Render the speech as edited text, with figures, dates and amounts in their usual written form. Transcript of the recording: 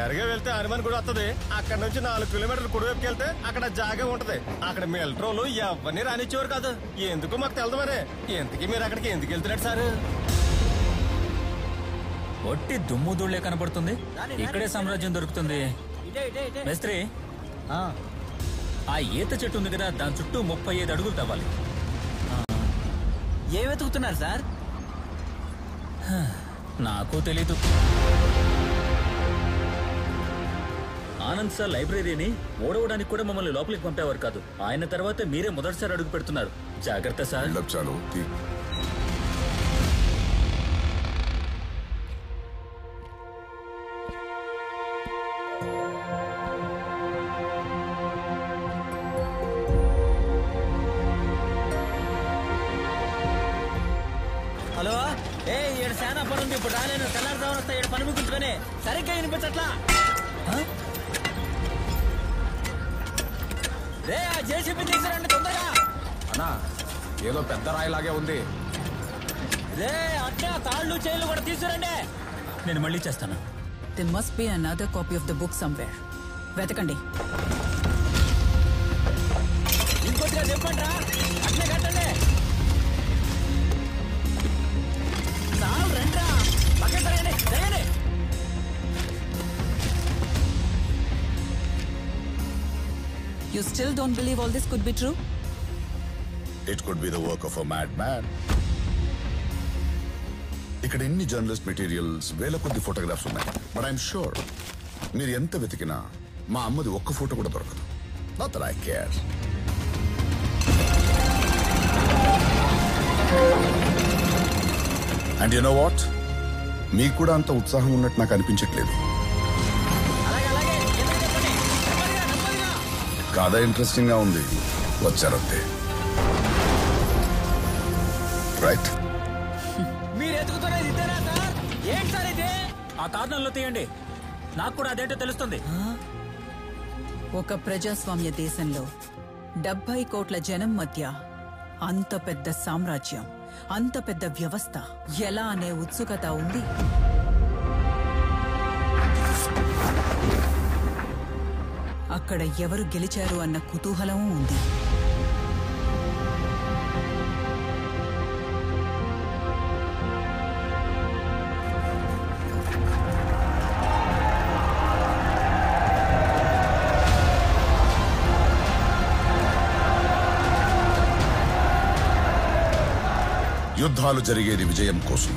ఎరగా వెళ్తే హనుమాన్ గుడి వస్తుంది. అక్కడ నుంచి 4 కిలోమీటర్లు కుడివైపుకి వెళ్తే అక్కడ జాగా ఉంటది. అక్కడ మిలిటరీలు ఎవరిని రానిచ్చేవారు కాదు. ఎందుకు మాకు తెలదు మరి. ఎందుకు మీరు అక్కడికి ఎందుకు వెళ్తున్నారు సార్? ఒట్టి దుమ్ము ధూళ్లే కనపడుతుంది. ఇక్కడే సామ్రాజ్యం దొరుకుతుంది. మేస్త్రి, ఆ ఈత చెట్టు ఉంది కదా, దాని చుట్టూ 35 అడుగులు తవ్వాలి. ఏం వెతుకుతున్నారు సార్? నాకు తెలీదు. ఆనంద్ సార్ లైబ్రరీని ఓడవడానికి కూడా మమ్మల్ని లోపలికి పంపేవారు కాదు. ఆయన తర్వాత మీరే మొదటిసారి అడుగు పెడుతున్నారు. జాగ్రత్త సార్. హలో, ఏ ఏడు శానా పని ఉంది. ఇప్పుడు రాలేను. తెల్లారుదామని వస్తా. ఏడు పని ముగించుకొని సరిగ్గా వినిపించట్లా. రే, ఆ జేసీబీ తీసుకురండి తొందరగా. అన్నా, ఏదో పెద్ద రాయిలాగే ఉంది. రే, అట్లా తాళ్ళు చేతులు కూడా తీసుకురండి. నేను మళ్ళీ చేస్తాను. There must be another copy of the book somewhere. వెతకండి. ఇంకొద్దిగా చెప్పండి రా. అట్లే కట్టండి. చాలు రండి. పక్కన తిరగండి, తిరగండి. You still don't believe all this could be true? It could be the work of a madman. ఇక్కడ ఎన్ని జర్నలిస్ట్ మెటీరియల్స్, వేల కొద్ది ఫోటోగ్రాఫ్స్ ఉన్నాయి. బట్ ఐఎమ్ షూర్ మీరు ఎంత వెతికినా మా అమ్మది ఒక్క ఫోటో కూడా దొరకదు. Not that I care. And you know what, మీకు కూడా అంత ఉత్సాహం ఉన్నట్టు నాకు అనిపించట్లేదు. కాదా ఇంట్రెస్టింగ్ గా ఉంది. వచ్చారంతే. రైట్. మీరు ఎత్తుకుతున్నది ఇదేనా సార్? ఏంటి సార్ ఇది? ఆ కారణంలో తీయండి. నాకు కూడా అదేంటో తెలుస్తుంది. ఒక ప్రజాస్వామ్య దేశంలో 70 కోట్ల జనం మధ్య అంత పెద్ద సామ్రాజ్యం, అంత పెద్ద వ్యవస్థ ఎలా అనే ఉత్సుకత ఉంది. అక్కడ ఎవరు గెలిచారు అన్న కుతూహలం ఉంది. యుద్ధాలు జరిగేది విజయం కోసం.